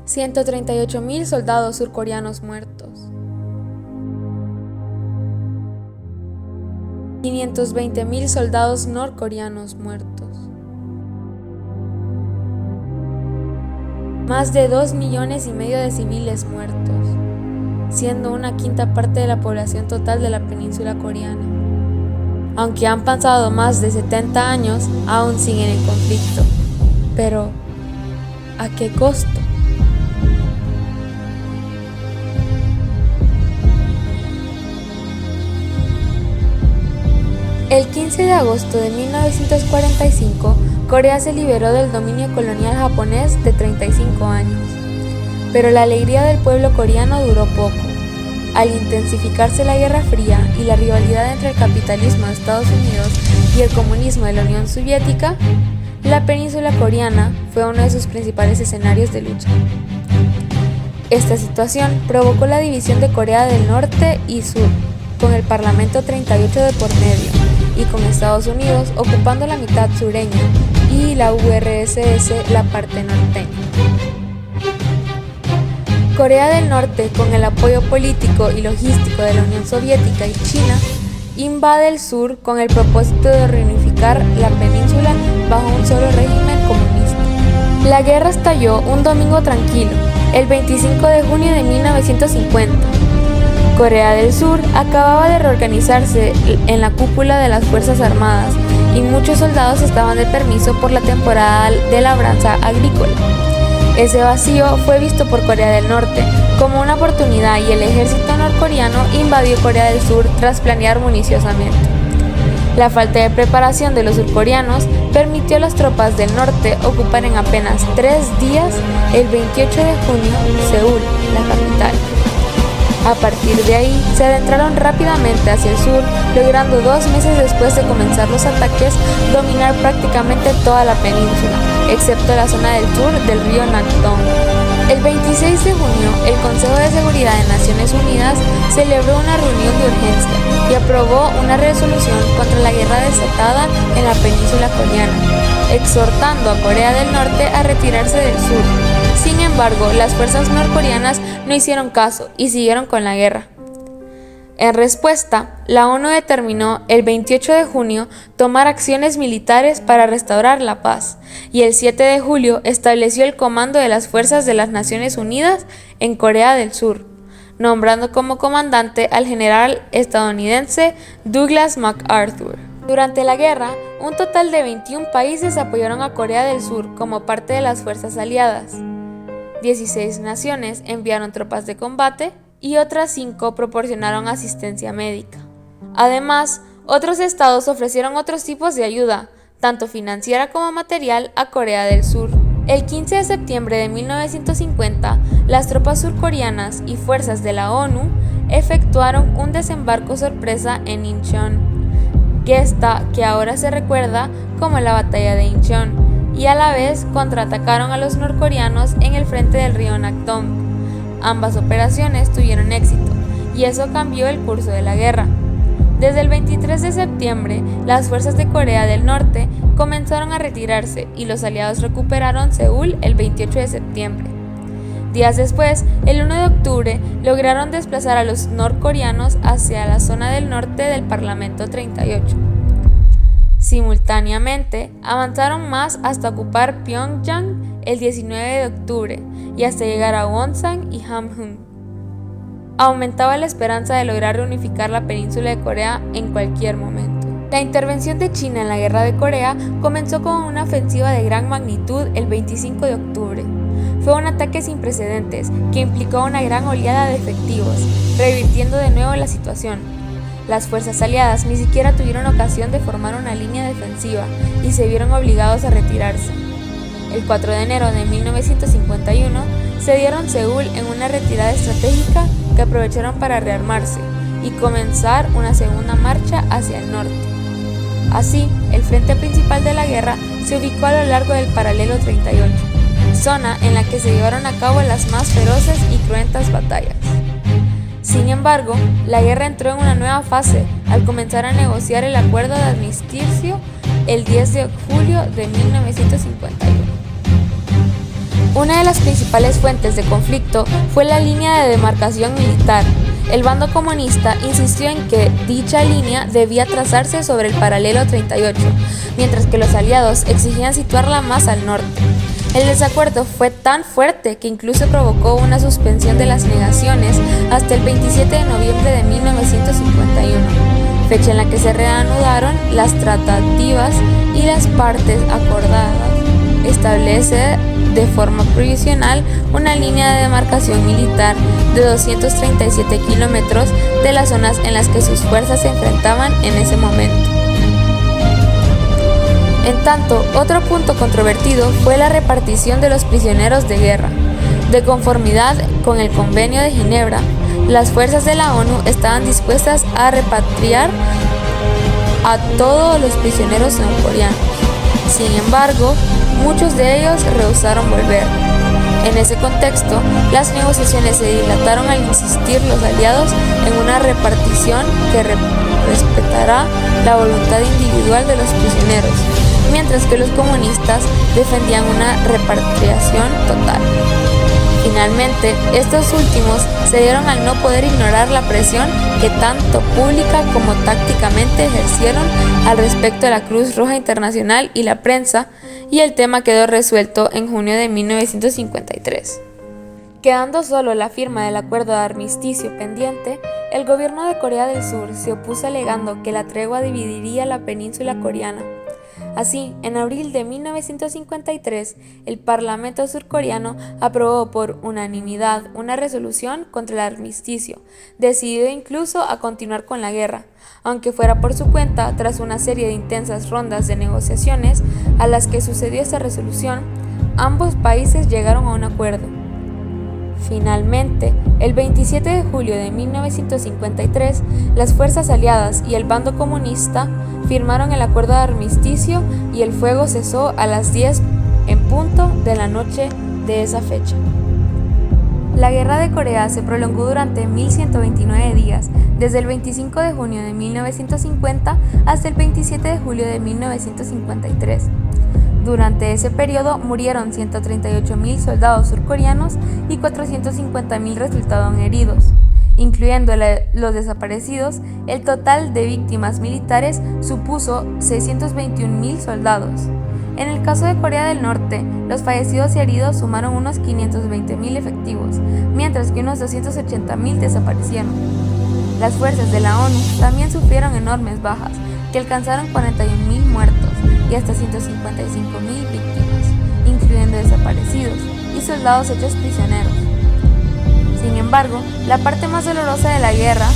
138.000 soldados surcoreanos muertos. 520.000 soldados norcoreanos muertos. Más de 2,5 millones de civiles muertos, siendo una quinta parte de la población total de la península coreana. Aunque han pasado más de 70 años, aún siguen en conflicto. Pero, ¿a qué costo? El 15 de agosto de 1945, Corea se liberó del dominio colonial japonés de 35 años. Pero la alegría del pueblo coreano duró poco. Al intensificarse la Guerra Fría y la rivalidad entre el capitalismo de Estados Unidos y el comunismo de la Unión Soviética, la península coreana fue uno de sus principales escenarios de lucha. Esta situación provocó la división de Corea del Norte y Sur, con el Parlamento 38 de por medio, y con Estados Unidos ocupando la mitad sureña y la URSS la parte norteña. Corea del Norte, con el apoyo político y logístico de la Unión Soviética y China, invade el sur con el propósito de reunificar la península bajo un solo régimen comunista. La guerra estalló un domingo tranquilo, el 25 de junio de 1950. Corea del Sur acababa de reorganizarse en la cúpula de las Fuerzas Armadas y muchos soldados estaban de permiso por la temporada de labranza agrícola. Ese vacío fue visto por Corea del Norte como una oportunidad y el ejército norcoreano invadió Corea del Sur tras planear minuciosamente. La falta de preparación de los surcoreanos permitió a las tropas del norte ocupar en apenas 3 días, el 28 de junio, Seúl, la capital. A partir de ahí, se adentraron rápidamente hacia el sur, logrando 2 meses después de comenzar los ataques, dominar prácticamente toda la península, excepto la zona del sur del río Nakdong. El 26 de junio, el Consejo de Seguridad de Naciones Unidas celebró una reunión de urgencia y aprobó una resolución contra la guerra desatada en la península coreana, exhortando a Corea del Norte a retirarse del sur. Sin embargo, las fuerzas norcoreanas no hicieron caso y siguieron con la guerra. En respuesta, la ONU determinó el 28 de junio tomar acciones militares para restaurar la paz, y el 7 de julio estableció el comando de las fuerzas de las Naciones Unidas en Corea del Sur, nombrando como comandante al general estadounidense Douglas MacArthur. Durante la guerra, un total de 21 países apoyaron a Corea del Sur como parte de las fuerzas aliadas. 16 naciones enviaron tropas de combate y otras 5 proporcionaron asistencia médica. Además, otros estados ofrecieron otros tipos de ayuda, tanto financiera como material, a Corea del Sur. El 15 de septiembre de 1950, las tropas surcoreanas y fuerzas de la ONU efectuaron un desembarco sorpresa en Incheon, gesta que ahora se recuerda como la Batalla de Incheon, y a la vez contraatacaron a los norcoreanos en el frente del río Nakdong. Ambas operaciones tuvieron éxito, y eso cambió el curso de la guerra. Desde el 23 de septiembre, las fuerzas de Corea del Norte comenzaron a retirarse y los aliados recuperaron Seúl el 28 de septiembre. Días después, el 1 de octubre, lograron desplazar a los norcoreanos hacia la zona del norte del Parlamento 38. Simultáneamente, avanzaron más hasta ocupar Pyongyang el 19 de octubre y hasta llegar a Wonsan y Hamhung. Aumentaba la esperanza de lograr reunificar la península de Corea en cualquier momento. La intervención de China en la Guerra de Corea comenzó con una ofensiva de gran magnitud el 25 de octubre. Fue un ataque sin precedentes que implicó una gran oleada de efectivos, revirtiendo de nuevo la situación. Las fuerzas aliadas ni siquiera tuvieron ocasión de formar una línea defensiva y se vieron obligados a retirarse. El 4 de enero de 1951 se dieron Seúl en una retirada estratégica que aprovecharon para rearmarse y comenzar una segunda marcha hacia el norte. Así, el frente principal de la guerra se ubicó a lo largo del paralelo 38, zona en la que se llevaron a cabo las más feroces y cruentas batallas. Sin embargo, la guerra entró en una nueva fase al comenzar a negociar el acuerdo de armisticio el 10 de julio de 1951. Una de las principales fuentes de conflicto fue la línea de demarcación militar. El bando comunista insistió en que dicha línea debía trazarse sobre el paralelo 38, mientras que los aliados exigían situarla más al norte. El desacuerdo fue tan fuerte que incluso provocó una suspensión de las negaciones hasta el 27 de noviembre de 1951, fecha en la que se reanudaron las tratativas y las partes acordadas establece de forma provisional una línea de demarcación militar de 237 kilómetros de las zonas en las que sus fuerzas se enfrentaban en ese momento. En tanto, otro punto controvertido fue la repartición de los prisioneros de guerra. De conformidad con el Convenio de Ginebra, las fuerzas de la ONU estaban dispuestas a repatriar a todos los prisioneros norcoreanos. Sin embargo, muchos de ellos rehusaron volver. En ese contexto, las negociaciones se dilataron al insistir los aliados en una repartición que respetará la voluntad individual de los prisioneros, mientras que los comunistas defendían una repatriación total. Finalmente, estos últimos cedieron al no poder ignorar la presión que tanto pública como tácticamente ejercieron al respecto de la Cruz Roja Internacional y la prensa, y el tema quedó resuelto en junio de 1953. Quedando solo la firma del acuerdo de armisticio pendiente, el gobierno de Corea del Sur se opuso alegando que la tregua dividiría la península coreana. Así, en abril de 1953, el Parlamento surcoreano aprobó por unanimidad una resolución contra el armisticio, decidido incluso a continuar con la guerra, aunque fuera por su cuenta tras una serie de intensas rondas de negociaciones a las que sucedió esta resolución. Ambos países llegaron a un acuerdo. Finalmente, el 27 de julio de 1953, las fuerzas aliadas y el bando comunista firmaron el acuerdo de armisticio y el fuego cesó a las 10 en punto de la noche de esa fecha. La Guerra de Corea se prolongó durante 1129 días, desde el 25 de junio de 1950 hasta el 27 de julio de 1953. Durante ese periodo murieron 138.000 soldados surcoreanos y 450.000 resultaron heridos. Incluyendo los desaparecidos, el total de víctimas militares supuso 621.000 soldados. En el caso de Corea del Norte, los fallecidos y heridos sumaron unos 520.000 efectivos, mientras que unos 280.000 desaparecieron. Las fuerzas de la ONU también sufrieron enormes bajas, que alcanzaron 41.000 muertos y hasta 155.000 víctimas, incluyendo desaparecidos y soldados hechos prisioneros. Sin embargo, la parte más dolorosa de la guerra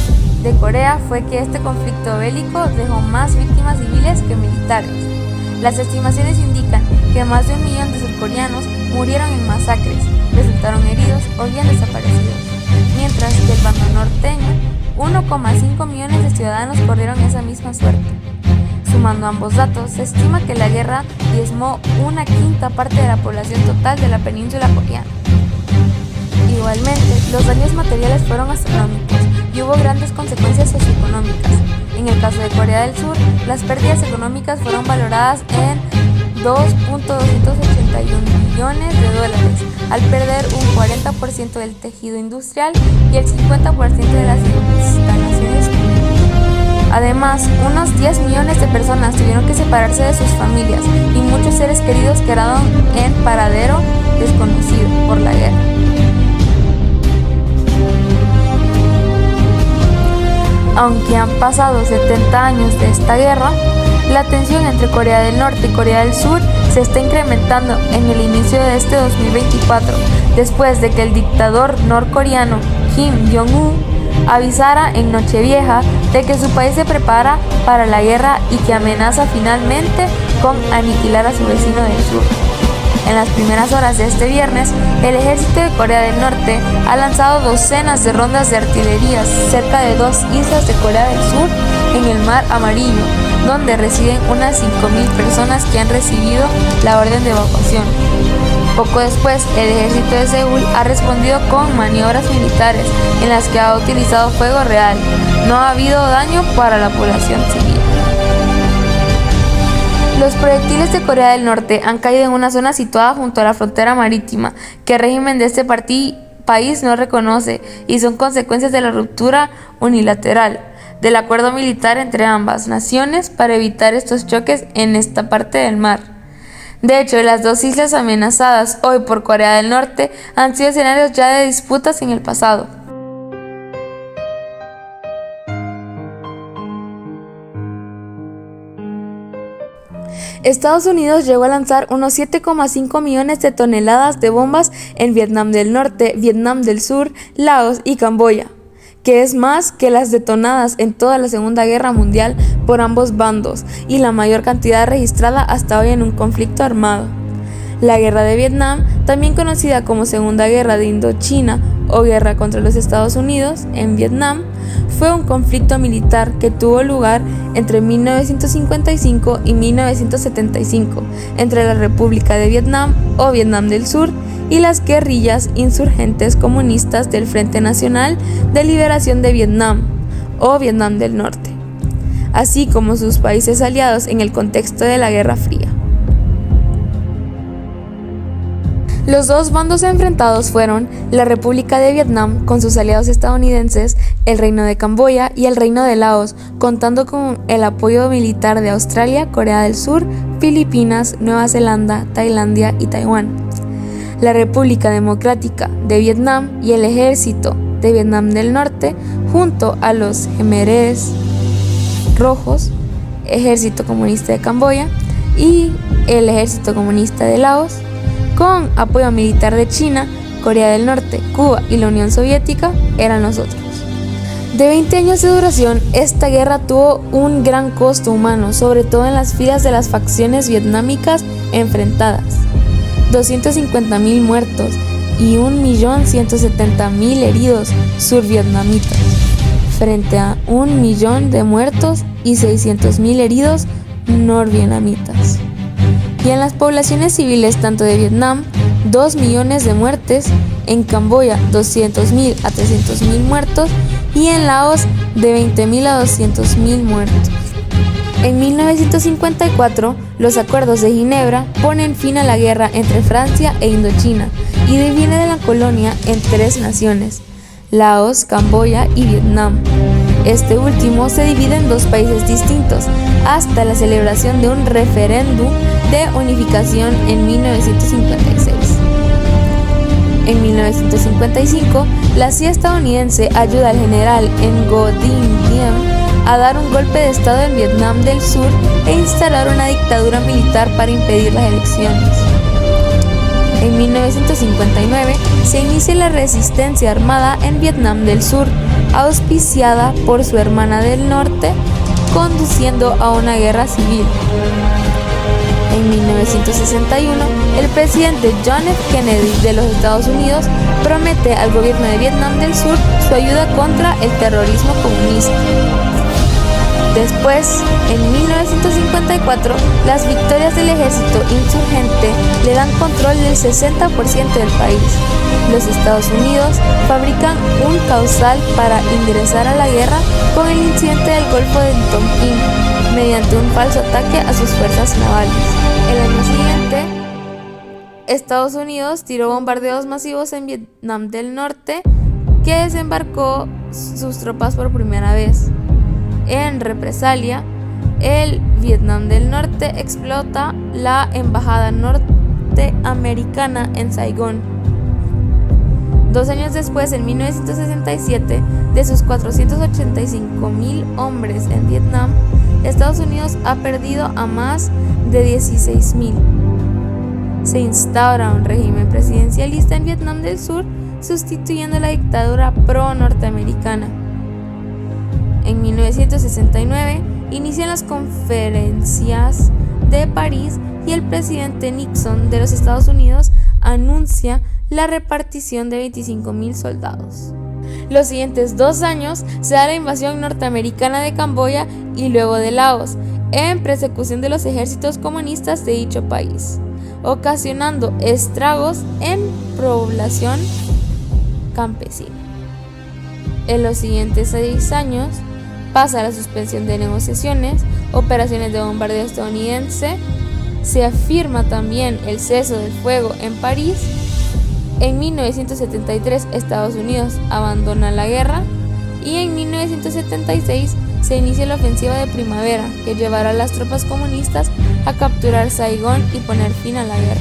de Corea fue que este conflicto bélico dejó más víctimas civiles que militares. Las estimaciones indican que más de 1 millón de surcoreanos murieron en masacres, resultaron heridos o bien desaparecidos, mientras que el bando norteño, 1,5 millones de ciudadanos corrieron esa misma suerte. Sumando ambos datos, se estima que la guerra diezmó 1/5 parte de la población total de la península coreana. Igualmente, los daños materiales fueron astronómicos y hubo grandes consecuencias socioeconómicas. En el caso de Corea del Sur, las pérdidas económicas fueron valoradas en $2.281 millones, al perder un 40% del tejido industrial y el 50% de las instalaciones públicas. Además, unos 10 millones de personas tuvieron que separarse de sus familias y muchos seres queridos quedaron en paradero desconocido por la guerra. Aunque han pasado 70 años de esta guerra, la tensión entre Corea del Norte y Corea del Sur se está incrementando en el inicio de este 2024, después de que el dictador norcoreano Kim Jong-un avisara en Nochevieja de que su país se prepara para la guerra y que amenaza finalmente con aniquilar a su vecino del sur. En las primeras horas de este viernes, el ejército de Corea del Norte ha lanzado docenas de rondas de artillería cerca de 2 islas de Corea del Sur en el Mar Amarillo, donde residen unas 5.000 personas que han recibido la orden de evacuación. Poco después, el ejército de Seúl ha respondido con maniobras militares en las que ha utilizado fuego real. No ha habido daño para la población civil. Los proyectiles de Corea del Norte han caído en una zona situada junto a la frontera marítima, que el régimen de este país no reconoce, y son consecuencias de la ruptura unilateral del acuerdo militar entre ambas naciones para evitar estos choques en esta parte del mar. De hecho, las dos islas amenazadas hoy por Corea del Norte han sido escenarios ya de disputas en el pasado. Estados Unidos llegó a lanzar unos 7,5 millones de toneladas de bombas en Vietnam del Norte, Vietnam del Sur, Laos y Camboya, que es más que las detonadas en toda la Segunda Guerra Mundial por ambos bandos y la mayor cantidad registrada hasta hoy en un conflicto armado. La Guerra de Vietnam, también conocida como Segunda Guerra de Indochina o Guerra contra los Estados Unidos en Vietnam, fue un conflicto militar que tuvo lugar entre 1955 y 1975 entre la República de Vietnam o Vietnam del Sur y las guerrillas insurgentes comunistas del Frente Nacional de Liberación de Vietnam o Vietnam del Norte, así como sus países aliados en el contexto de la Guerra Fría. Los dos bandos enfrentados fueron la República de Vietnam con sus aliados estadounidenses, el Reino de Camboya y el Reino de Laos, contando con el apoyo militar de Australia, Corea del Sur, Filipinas, Nueva Zelanda, Tailandia y Taiwán. La República Democrática de Vietnam y el Ejército de Vietnam del Norte, junto a los Khmeres Rojos, Ejército Comunista de Camboya y el Ejército Comunista de Laos, con apoyo militar de China, Corea del Norte, Cuba y la Unión Soviética, eran los otros. De 20 años de duración, esta guerra tuvo un gran costo humano, sobre todo en las filas de las facciones vietnamicas enfrentadas. 250.000 muertos y 1.170.000 heridos survietnamitas, frente a 1 millón de muertos y 600.000 heridos norvietnamitas. Y en las poblaciones civiles tanto de Vietnam, 2 millones de muertes, en Camboya 200.000 a 300.000 muertos y en Laos de 20.000 a 200.000 muertos. En 1954, los acuerdos de Ginebra ponen fin a la guerra entre Francia e Indochina y dividen la colonia en 3 naciones, Laos, Camboya y Vietnam. Este último se divide en 2 países distintos, hasta la celebración de un referéndum de unificación en 1956. En 1955, la CIA estadounidense ayuda al general Ngo Dinh Diem a dar un golpe de estado en Vietnam del Sur e instalar una dictadura militar para impedir las elecciones. En 1959 se inicia la resistencia armada en Vietnam del Sur, auspiciada por su hermana del norte, conduciendo a una guerra civil. En 1961, el presidente John F. Kennedy de los Estados Unidos promete al gobierno de Vietnam del Sur su ayuda contra el terrorismo comunista. Después, en 1954, las victorias del ejército insurgente le dan control del 60% del país. Los Estados Unidos fabrican un causal para ingresar a la guerra con el incidente del Golfo de Tonkin, mediante un falso ataque a sus fuerzas navales. El año siguiente, Estados Unidos tiró bombardeos masivos en Vietnam del Norte, que desembarcó sus tropas por primera vez. En represalia, el Vietnam del Norte explota la embajada norteamericana en Saigón. 2 años después, en 1967, de sus 485.000 hombres en Vietnam, Estados Unidos ha perdido a más de 16.000. Se instaura un régimen presidencialista en Vietnam del Sur, sustituyendo la dictadura pro-norteamericana. En 1969 inician las conferencias de París y el presidente Nixon de los Estados Unidos anuncia la repartición de 25.000 soldados. Los siguientes 2 años se da la invasión norteamericana de Camboya y luego de Laos, en persecución de los ejércitos comunistas de dicho país, ocasionando estragos en población campesina. En los siguientes 6 años pasa la suspensión de negociaciones operaciones de bombardeo estadounidense. Se afirma también el cese del fuego en París. En 1973 Estados Unidos abandona la guerra y en 1976 se inicia la ofensiva de primavera, que llevará a las tropas comunistas a capturar Saigón y poner fin a la guerra.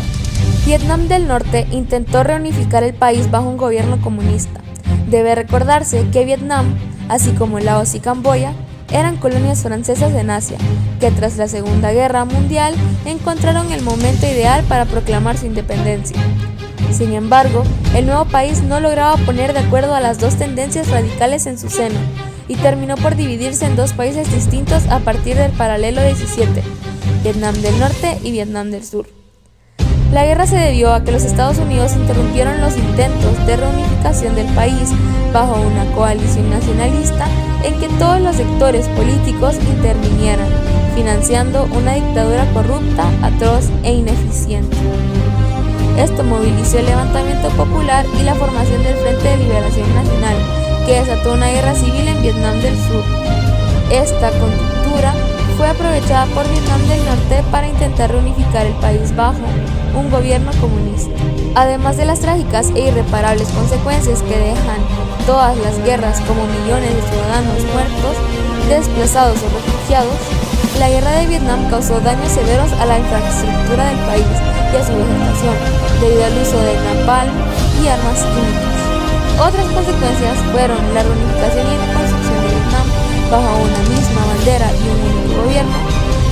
Vietnam del Norte intentó reunificar el país bajo un gobierno comunista. Debe recordarse que Vietnam, así como Laos y Camboya, eran colonias francesas en Asia, que tras la Segunda Guerra Mundial encontraron el momento ideal para proclamar su independencia. Sin embargo, el nuevo país no lograba poner de acuerdo a las dos tendencias radicales en su seno, y terminó por dividirse en dos países distintos a partir del paralelo 17, Vietnam del Norte y Vietnam del Sur. La guerra se debió a que los Estados Unidos interrumpieron los intentos de reunificación del país bajo una coalición nacionalista en que todos los sectores políticos intervinieran, financiando una dictadura corrupta, atroz e ineficiente. Esto movilizó el levantamiento popular y la formación del Frente de Liberación Nacional, que desató una guerra civil en Vietnam del Sur. Esta coyuntura fue aprovechada por Vietnam del Norte para intentar reunificar el país bajo un gobierno comunista. Además de las trágicas e irreparables consecuencias que dejan todas las guerras, como millones de ciudadanos muertos, desplazados o refugiados, la guerra de Vietnam causó daños severos a la infraestructura del país y a su vegetación, debido al uso de napalm y armas químicas. Otras consecuencias fueron la reunificación y reconstrucción de Vietnam bajo una misma bandera y un único gobierno.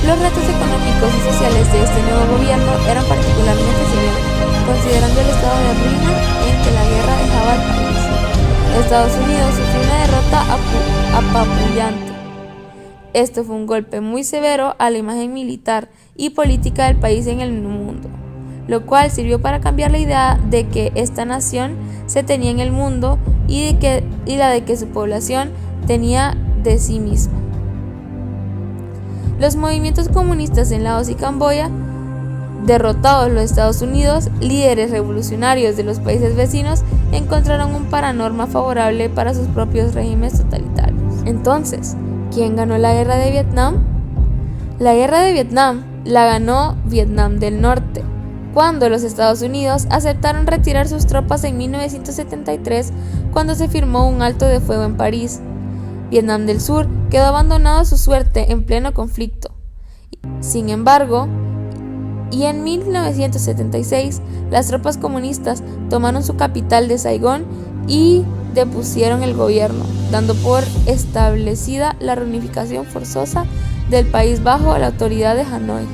Los retos económicos y sociales de este nuevo gobierno eran particularmente severos, considerando el estado de ruina en que la guerra dejaba al país. Estados Unidos sufrió una derrota apabullante. Esto fue un golpe muy severo a la imagen militar y política del país en el mundo, lo cual sirvió para cambiar la idea de que esta nación se tenía en el mundo y la de que su población tenía de sí misma. Los movimientos comunistas en Laos y Camboya, derrotados los Estados Unidos, líderes revolucionarios de los países vecinos encontraron un paranorma favorable para sus propios regímenes totalitarios. Entonces, ¿quién ganó la guerra de Vietnam? La guerra de Vietnam la ganó Vietnam del Norte, cuando los Estados Unidos aceptaron retirar sus tropas en 1973, cuando se firmó un alto de fuego en París. Vietnam del Sur quedó abandonado a su suerte en pleno conflicto. Sin embargo, en 1976, las tropas comunistas tomaron su capital de Saigón y depusieron el gobierno, dando por establecida la reunificación forzosa del país bajo la autoridad de Hanoi.